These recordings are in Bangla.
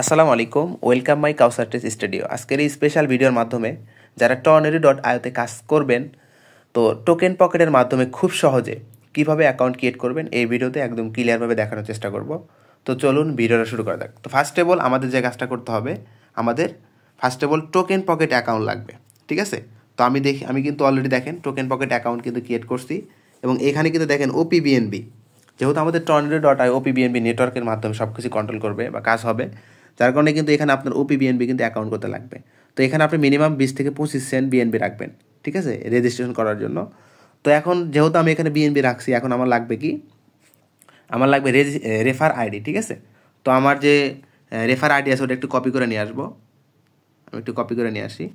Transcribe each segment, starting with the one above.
আসসালামু আলাইকুম, ওয়েলকাম মাই কাউসার টেস স্টুডিও। আজকের এই স্পেশাল ভিডিওর মাধ্যমে যারা Tornado.io-তে কাজ করবেন, তো টোকেন পকেটের মাধ্যমে খুব সহজে কিভাবে অ্যাকাউন্ট ক্রিয়েট করবেন এই ভিডিওতে একদম ক্লিয়ারভাবে দেখানোর চেষ্টা করব। তো চলুন ভিডিওটা শুরু করা যাক। তো ফার্স্ট অফ অল আমাদের যে কাজটা করতে হবে, আমাদের first of all token pocket account লাগবে, ঠিক আছে? তো আমি কিন্তু অলরেডি দেখেন টোকেন পকেট অ্যাকাউন্ট কিন্তু ক্রিয়েট করছি এবং এখানে কিন্তু দেখেন OPBNB, যেহেতু আমাদের Tornado.io OPBNB নেটওয়ার্কের মাধ্যমে সব কিছু কন্ট্রোল করবে বা কাজ হবে, যার কারণে কিন্তু এখানে আপনার OPBNB কিন্তু অ্যাকাউন্ট করতে লাগবে। তো এখানে আপনি মিনিমাম 20 থেকে 25 সেন্ট বিএনবি রাখবেন, ঠিক আছে, রেজিস্ট্রেশন করার জন্য। তো এখন যেহেতু আমি এখানে বিএনবি রাখছি, এখন আমার লাগবে কি, আমার লাগবে রেফার আইডি, ঠিক আছে? তো আমার যে রেফার আইডি আছে ওটা একটু কপি করে নিয়ে আসবো, আমি একটু কপি করে নিয়ে আসি।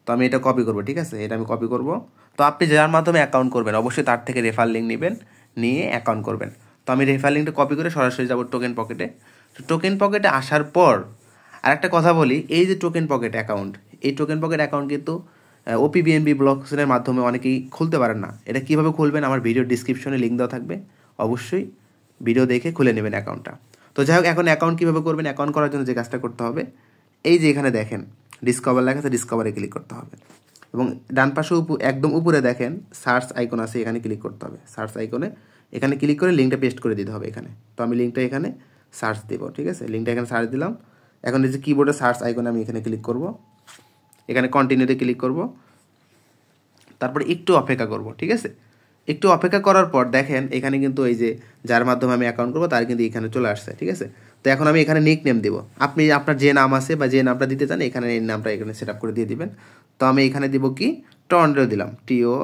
তো আমি এটা কপি করবো, ঠিক আছে, এটা আমি কপি করব। তো আপনি যার মাধ্যমে অ্যাকাউন্ট করবেন অবশ্যই তার থেকে রেফার লিঙ্ক নেবেন, নিয়ে অ্যাকাউন্ট করবেন। তো আমি রেফার লিঙ্কটা কপি করে সরাসরি যাব টোকেন পকেটে। তো টোকেন পকেটে আসার পর আরেকটা কথা বলি, এই যে টোকেন পকেট অ্যাকাউন্ট, এই টোকেন পকেট অ্যাকাউন্ট কিন্তু OPBNB ব্লকচেনের মাধ্যমে অনেকেই খুলতে পারেন না। এটা কীভাবে খুলবেন আমার ভিডিও ডিসক্রিপশনে লিঙ্ক দেওয়া থাকবে, অবশ্যই ভিডিও দেখে খুলে নেবেন অ্যাকাউন্টটা। তো যাই হোক, এখন অ্যাকাউন্ট কীভাবে করবেন, অ্যাকাউন্ট করার জন্য যে কাজটা করতে হবে, এই যে এখানে দেখেন ডিসকভার লেখা আছে, ডিসকভারে ক্লিক করতে হবে এবং ডান পাশে একদম উপরে দেখেন সার্চ আইকন আছে, এখানে ক্লিক করতে হবে। সার্চ আইকনে এখানে ক্লিক করে লিঙ্কটা পেস্ট করে দিতে হবে এখানে। তো আমি লিঙ্কটা এখানে সার্চ দেব, ঠিক আছে, লিঙ্কটা এখানে সার্চ দিলাম। এখন এই যে কিবোর্ডে সার্চ আইকনে আমি এখানে ক্লিক করব, এখানে কন্টিনিউতে ক্লিক করব, তারপরে একটু অপেক্ষা করব, ঠিক আছে। একটু অপেক্ষা করার পর দেখেন এখানে কিন্তু এই যে যার মাধ্যমে আমি অ্যাকাউন্ট করবো তার কিন্তু এখানে চলে আসছে, ঠিক আছে। তো এখন আমি এখানে নিক নেম দেবো, আপনি আপনার যে নাম আছে বা যে নামটা দিতে চান এখানে এই নামটা এখানে সেট আপ করে দিয়ে দিবেন। তো আমি এখানে দিব কি, টর্নেডো দিলাম, TORNADO.io,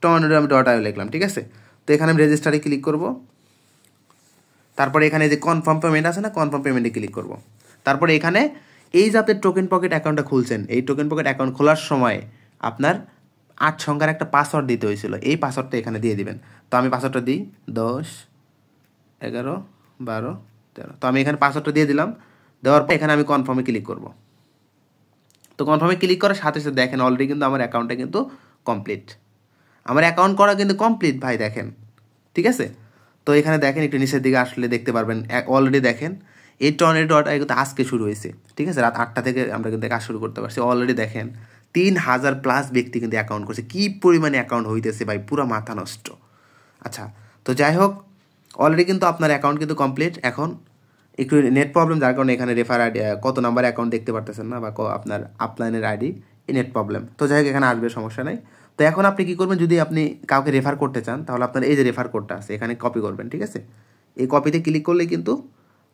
টর্নেডো আমি .io লিখলাম, ঠিক আছে। তো এখানে আমি রেজিস্টারে ক্লিক করব, তারপরে এখানে যে কনফার্ম পেমেন্ট আছে না, কনফার্ম পেমেন্টে ক্লিক করব। তারপরে এখানে এই যে আপনি টোকেন পকেট অ্যাকাউন্টটা খুলছেন, এই টোকেন পকেট অ্যাকাউন্ট খোলার সময় আপনার 8 সংখ্যার একটা পাসওয়ার্ড দিতে হয়েছিল, এই পাসওয়ার্ডটা এখানে দিয়ে দিবেন। তো আমি পাসওয়ার্ডটা দিই 10 11 12 13। তো আমি এখানে পাসওয়ার্ডটা দিয়ে দিলাম, দেওয়ার পর এখানে আমি কনফার্মে ক্লিক করব। তো কনফার্মে ক্লিক করার সাথে সাথে দেখেন অলরেডি কিন্তু আমার অ্যাকাউন্টটা কিন্তু কমপ্লিট, আমার অ্যাকাউন্ট করা কিন্তু কমপ্লিট ভাই, দেখেন, ঠিক আছে। তো এখানে দেখেন একটু নিচের দিকে আসলে দেখতে পারবেন অলরেডি দেখেন এই Tornado.io কিন্তু আজকে শুরু হয়েছে, ঠিক আছে, রাত 8টা থেকে আমরা কিন্তু কাজ শুরু করতে পারছি। অলরেডি দেখেন 3000+ ব্যক্তি কিন্তু অ্যাকাউন্ট করছে, কী পরিমাণে অ্যাকাউন্ট হইতেছে ভাই, পুরো মাথা নষ্ট। আচ্ছা, তো যাই হোক, অলরেডি কিন্তু আপনার অ্যাকাউন্ট কিন্তু কমপ্লিট। এখন একটু নেট প্রবলেম, যার কারণে এখানে রেফার আইডি কত নাম্বার অ্যাকাউন্ট দেখতে পারতেছেন না, বা আপনার আপলাইনের আইডি, এই নেট প্রবলেম। তো যাই হোক, এখানে আসবে, সমস্যা নাই। তো এখন আপনি কী করবেন, যদি আপনি কাউকে রেফার করতে চান তাহলে আপনার এই যে রেফার কোডটা আছে এখানে কপি করবেন, ঠিক আছে। এই কপিতে ক্লিক করলে কিন্তু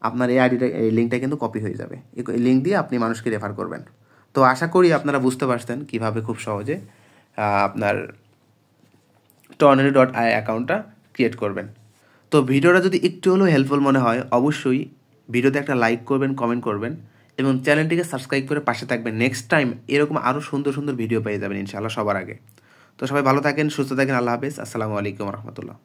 আপনার এই আইডিটা, এই লিঙ্কটা কিন্তু কপি হয়ে যাবে। এই লিঙ্ক দিয়ে আপনি মানুষকে রেফার করবেন। তো আশা করি আপনারা বুঝতে পারছেন কীভাবে খুব সহজে আপনার Tornado.io অ্যাকাউন্টটা ক্রিয়েট করবেন। তো ভিডিওটা যদি একটু হলেও হেল্পফুল মনে হয় অবশ্যই ভিডিওতে একটা লাইক করবেন, কমেন্ট করবেন এবং চ্যানেলটিকে সাবস্ক্রাইব করে পাশে থাকবেন। নেক্সট টাইম এরকম আরও সুন্দর সুন্দর ভিডিও পেয়ে যাবেন ইনশাআল্লাহ সবার আগে। তো সবাই ভালো থাকেন, সুস্থ থাকেন, আল্লাহ হাফেজ, আসসালামু আলাইকুম রহমতুল্লাহ।